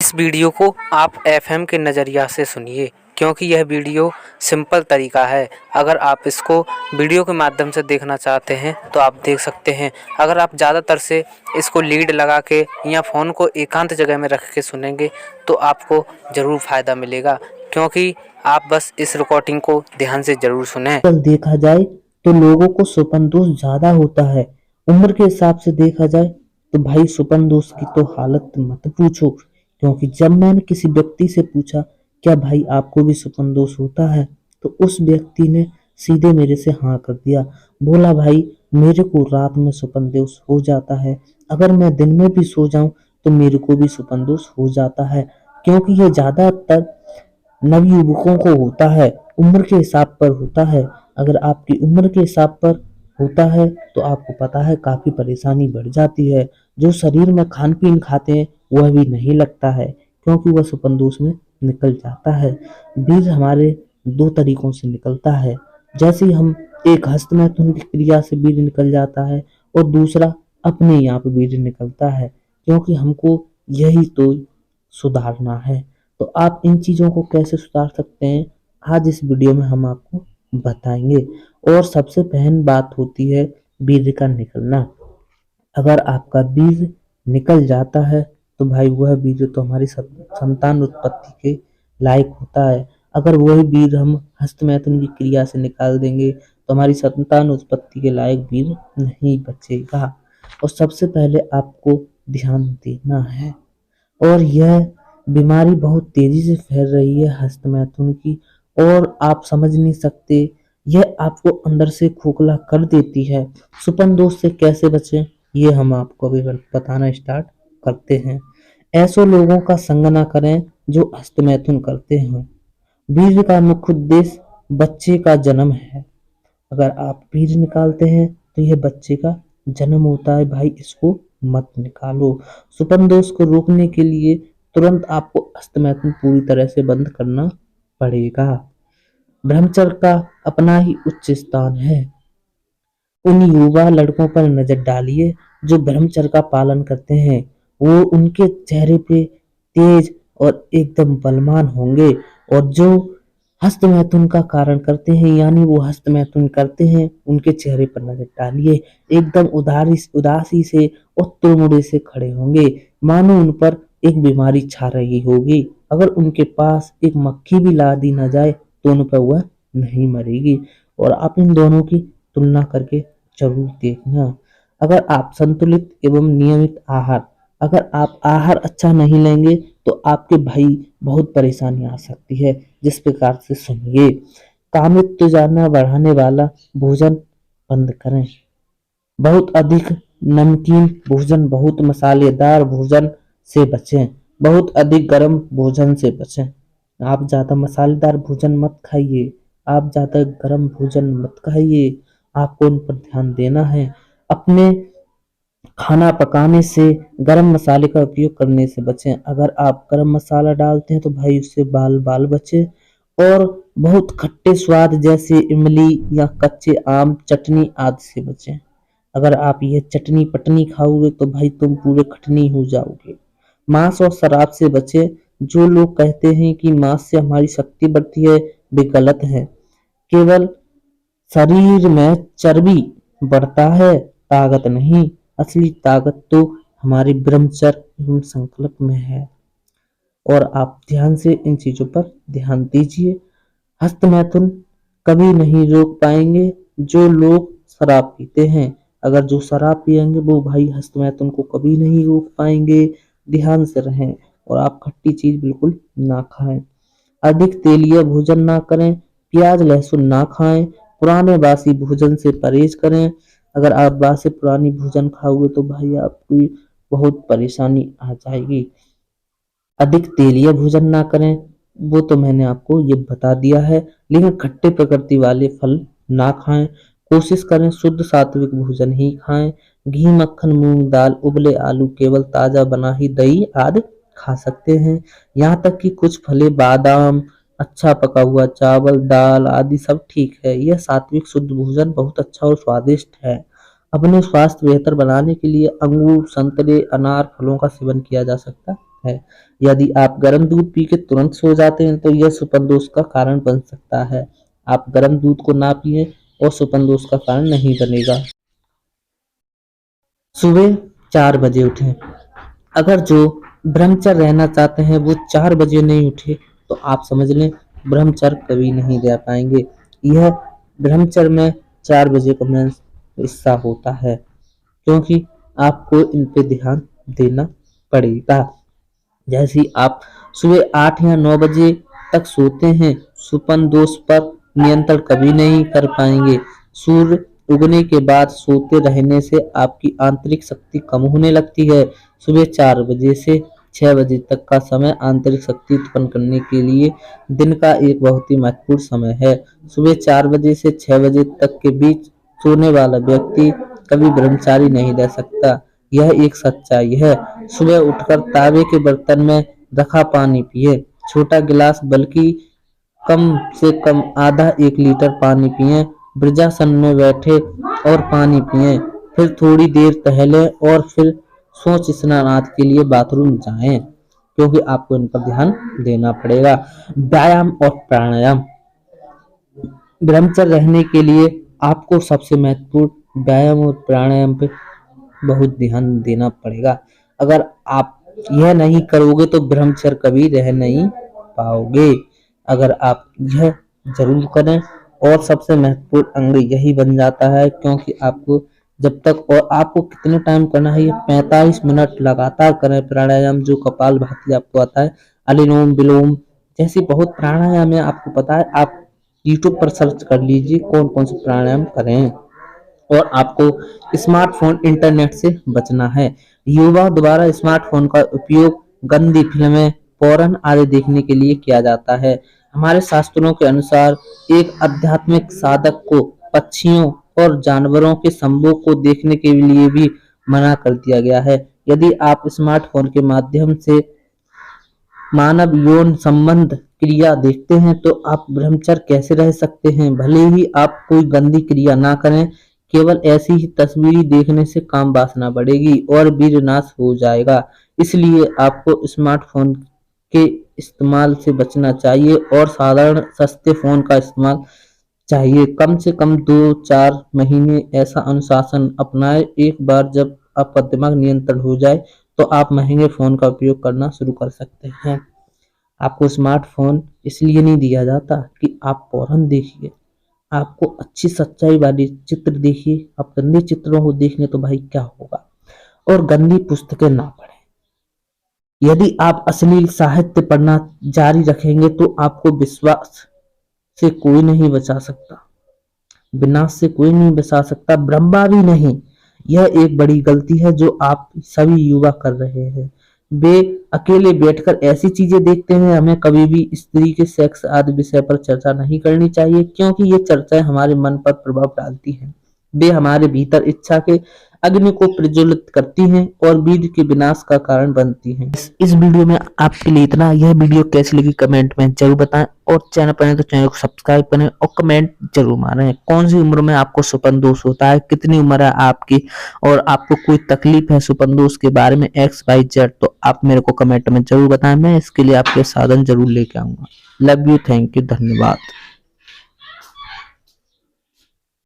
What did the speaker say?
इस वीडियो को आप एफएम के नज़रिया से सुनिए, क्योंकि यह वीडियो सिंपल तरीका है। अगर आप इसको वीडियो के माध्यम से देखना चाहते हैं तो आप देख सकते हैं। अगर आप ज़्यादातर से इसको लीड लगा के या फ़ोन को एकांत जगह में रख के सुनेंगे तो आपको ज़रूर फ़ायदा मिलेगा, क्योंकि आप बस इस रिकॉर्डिंग को ध्यान से ज़रूर सुनें। देखा जाए तो लोगों को सुपन दोष ज्यादा होता है। उम्र के हिसाब से देखा जाए तो भाई सुपन दोष की तो हालत मत पूछो, क्योंकि जब मैंने किसी व्यक्ति से पूछा क्या भाई आपको भी सुपन दोष होता है, तो उस व्यक्ति ने सीधे मेरे से हाँ कर दिया। बोला भाई मेरे को रात में सुपन दोष हो जाता है, अगर मैं दिन में भी सो जाऊं तो मेरे को भी सुपन दोष हो जाता है, क्योंकि ये ज्यादातर नवयुवकों को होता है, उम्र के हिसाब पर होता है। अगर आपकी उम्र के हिसाब पर होता है तो आपको पता है काफी परेशानी बढ़ जाती है। जो शरीर में खान पीन खाते हैं वह भी नहीं लगता है, क्योंकि वह सुपनदोष में निकल जाता है। बीज हमारे दो तरीकों से निकलता है, जैसे ही हम एक हस्तमैथुन की क्रिया से बीज निकल जाता है और दूसरा अपने आप बीज निकलता है, क्योंकि हमको यही तो सुधारना है। तो आप इन चीजों को कैसे सुधार सकते हैं आज इस वीडियो में हम आपको बताएंगे। और सबसे पहली बात होती है बीज का निकलना। अगर आपका बीज निकल जाता है तो भाई वह बीज तो हमारी संतान उत्पत्ति के लायक होता है। अगर वही बीज हम हस्तमैथुन की क्रिया से निकाल देंगे तो हमारी संतान उत्पत्ति के लायक बीज नहीं बचेगा। और सबसे पहले आपको ध्यान देना है, और यह बीमारी बहुत तेजी से फैल रही है हस्तमैथुन की, और आप समझ नहीं सकते, यह आपको अंदर से खोखला कर देती है। सुपन दोष से कैसे बचें ये हम आपको अभी बताना स्टार्ट करते हैं। ऐसे लोगों का संग ना करें जो हस्तमैथुन करते हैं। बीज का मुख्य उद्देश्य बच्चे का जन्म है। अगर आप बीज निकालते हैं तो यह बच्चे का जन्म होता है, भाई इसको मत निकालो। सुपन दोष को रोकने के लिए तुरंत आपको हस्तमैथुन पूरी तरह से बंद करना पड़ेगा। ब्रह्मचर्य का अपना ही उच्च स्थान है। उन युवा लड़कों पर नजर डालिए जो ब्रह्मचर्य का पालन करते हैं, वो उनके चेहरे पे तेज और एकदम बलवान होंगे। और जो हस्तमैथुन का कारण करते हैं, यानी वो हस्तमैथुन करते हैं, उनके चेहरे पर नजर डालिए, एकदम उदासी से और तुड़मुड़े से खड़े होंगे, मानो उन पर एक बीमारी छा रही होगी। अगर उनके पास एक मक्खी भी ला दी ना जाए तो उन पर वह नहीं मरेगी। और आप इन दोनों की तुलना करके जरूर देखना। अगर आप संतुलित एवं नियमित आहार, अगर आप आहार अच्छा नहीं लेंगे तो आपके भाई बहुत परेशानी आ सकती है। जिस प्रकार से सुनिए, कामोत्तेजना बढ़ाने वाला भोजन बंद करें। बहुत अधिक नमकीन भोजन, बहुत मसालेदार भोजन से बचें। बहुत अधिक गर्म भोजन से बचें। आप ज्यादा मसालेदार भोजन मत खाइए, आप ज्यादा गर्म भोजन मत खाइए, आपको उन पर ध्यान देना है। अपने खाना पकाने से गरम मसाले का उपयोग करने से बचें। अगर आप गरम मसाला डालते हैं तो भाई उससे बाल बाल बचे। और बहुत खट्टे स्वाद जैसे इमली या कच्चे आम, चटनी आदि से बचें। अगर आप ये चटनी पटनी खाओगे तो भाई तुम पूरे खटनी हो जाओगे। मांस और शराब से बचें। जो लोग कहते हैं कि मांस से हमारी शक्ति बढ़ती है, वे गलत है। केवल शरीर में चर्बी बढ़ता है, ताकत नहीं। असली ताकत तो हमारे ब्रह्मचर्य एवं संकल्प में है। और आप ध्यान से इन चीजों पर ध्यान दीजिए। हस्तमैथुन कभी नहीं रोक पाएंगे जो लोग शराब पीते हैं। अगर जो शराब पिएंगे वो भाई हस्तमैथुन को कभी नहीं रोक पाएंगे। ध्यान से रहें। और आप खट्टी चीज बिल्कुल ना खाएं। अधिक तेलीय भोजन ना करें। प्याज लहसुन ना खाएं। पुराने बासी भोजन से परहेज करें। अगर आप बासी पुरानी भोजन खाओगे तो भाई आपकी बहुत परेशानी आ जाएगी। अधिक तेलीय भोजन ना करें, वो तो मैंने आपको ये बता दिया है। लेकिन खट्टे प्रकृति वाले फल ना खाएं। कोशिश करें शुद्ध सात्विक भोजन ही खाएं। घी, मक्खन, मूंग दाल, उबले आलू, केवल ताजा बना ही दही आदि खा सकते हैं। यहाँ तक कि कुछ फले, बादाम, अच्छा पका हुआ चावल, दाल आदि सब ठीक है। यह सात्विक शुद्ध भोजन बहुत अच्छा और स्वादिष्ट है। अपने स्वास्थ्य बेहतर बनाने के लिए अंगूर, संतरे, अनार फलों का सेवन किया जा सकता है। यदि आप गर्म दूध पी के तुरंत सो जाते हैं तो यह सुपरडोज का कारण बन सकता है। आप गर्म दूध को ना पिए और सुपरडोज का कारण नहीं बनेगा। सुबह 4 बजे उठें। अगर जो ब्रह्मचर्य रहना चाहते हैं वो 4 बजे नहीं उठे तो आप समझ लें ब्रह्मचर्य कभी नहीं रह पाएंगे। यह ब्रह्मचर्य में 4 बजे का मेन हिस्सा होता है, क्योंकि आपको इन पे ध्यान देना पड़ेगा। जैसे ही आप सुबह 8 या 9 बजे तक सोते हैं, सुपन दोष पर नियंत्रण कभी नहीं कर पाएंगे। सूर्य उगने के बाद सोते रहने से आपकी आंतरिक शक्ति कम होने लगती है। सुबह 4 बजे से 6 बजे तक का समय आंतरिक शक्ति उत्पन्न करने के लिए दिन का एक बहुत ही महत्वपूर्ण समय है। सुबह 4 बजे से 6 बजे तक के बीच सोने वाला व्यक्ति कभी ब्रह्मचारी नहीं रह सकता। यह एक सच्चाई है। सुबह उठकर तांबे के बर्तन में रखा पानी पिए। छोटा गिलास बल्कि कम से कम आधा 1 लीटर पानी पिए। वृद्धासन में बैठे और पानी पिए। फिर थोड़ी देर टहलें और फिर सोच स्नानार्थ के लिए बाथरूम जाएं, क्योंकि आपको इन पर ध्यान देना पड़ेगा। व्यायाम और प्राणायाम। ब्रह्मचर्य रहने के लिए आपको सबसे महत्वपूर्ण व्यायाम और प्राणायाम पे बहुत ध्यान देना पड़ेगा। अगर आप यह नहीं करोगे तो ब्रह्मचर्य कभी रह नहीं पाओगे। अगर आप यह जरूर करें और सबसे महत्वपूर्ण अंग यही बन जाता है, क्योंकि आपको जब तक और आपको कितने टाइम करना है, ये 45 मिनट लगातार करें प्राणायाम। जो कपालभाति आपको आता है, अनुलोम विलोम जैसी बहुत प्राणायाम है, आपको पता है। आप यूट्यूब पर सर्च कर लीजिए कौन कौन से प्राणायाम करें। और आपको स्मार्टफोन इंटरनेट से बचना है। युवा द्वारा स्मार्टफोन का उपयोग गंदी फिल्में, पोर्न आदि देखने के लिए किया जाता है। हमारे शास्त्रों के अनुसार एक आध्यात्मिक साधक को पक्षियों और जानवरों के संभोग को देखने के लिए भी मना कर दिया गया है। यदि आप स्मार्टफोन के माध्यम से मानव यौन संबंध क्रिया देखते हैं तो आप ब्रह्मचर्य कैसे रह सकते हैं। भले ही आप कोई गंदी क्रिया ना करें, केवल ऐसी ही तस्वीरें देखने से काम वासना बढ़ेगी और वीर्य नाश हो जाएगा। इसलिए आपको स्मार्टफोन के इस्तेमाल से बचना चाहिए और साधारण सस्ते फोन का इस्तेमाल चाहिए। कम से कम 2-4 महीने ऐसा अनुशासन अपनाएं। एक बार जब आपका दिमाग नियंत्रण हो जाए तो आप महंगे फोन का उपयोग करना शुरू कर सकते हैं। आपको स्मार्टफोन इसलिए नहीं दिया जाता कि आप पोर्न देखिए, आपको अच्छी सच्चाई वाली चित्र देखिए। आप गंदे चित्रों को देखेंगे तो भाई क्या होगा। और गंदी पुस्तकें ना पढ़ें। यदि आप अश्लील साहित्य पढ़ना जारी रखेंगे तो आपको विश्वास से कोई नहीं बचा सकता, विनाश से कोई नहीं बचा सकता, ब्रह्मा भी नहीं। यह एक बड़ी गलती है जो आप सभी युवा कर रहे हैं। वे अकेले बैठकर ऐसी चीजें देखते हैं। हमें कभी भी स्त्री के सेक्स आदि विषय पर चर्चा नहीं करनी चाहिए, क्योंकि ये चर्चाएं हमारे मन पर प्रभाव डालती हैं। वे हमारे भीतर इच्छा के अग्नि को प्रज्वलित करती हैं और वीर के विनाश का कारण बनती हैं। इस वीडियो में आपके लिए इतना। यह वीडियो कैसी लगी कमेंट में जरूर बताएं और चैनल पर नए तो चैनल को सब्सक्राइब करें और कमेंट जरूर मारें। कौन सी उम्र में आपको सुपन दोष होता है, कितनी उम्र है आपकी और आपको कोई तकलीफ है सुपन दोष के बारे में XYZ, तो आप मेरे को कमेंट में जरूर बताएं। मैं इसके लिए आपके साधन जरूर लेके आऊंगा। लव यू, थैंक यू, धन्यवाद।